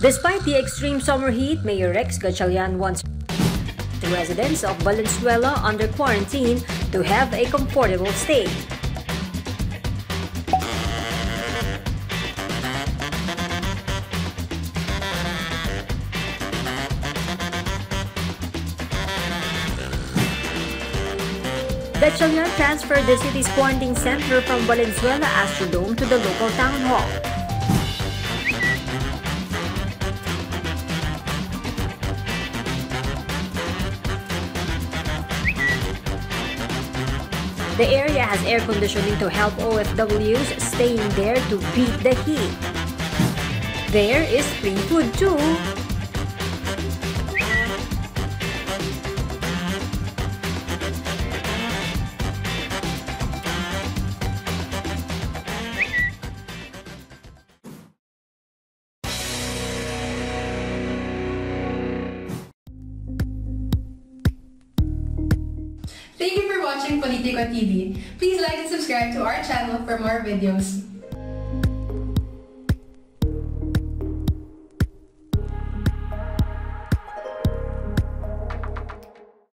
Despite the extreme summer heat, Mayor Rex Gatchalian wants the residents of Valenzuela under quarantine to have a comfortable stay. Gatchalian transferred the city's quarantine center from Valenzuela Astrodome to the local town hall. The area has air conditioning to help OFWs staying there to beat the heat. There is free food too. Thank you for watching Politico TV. Please like and subscribe to our channel for more videos.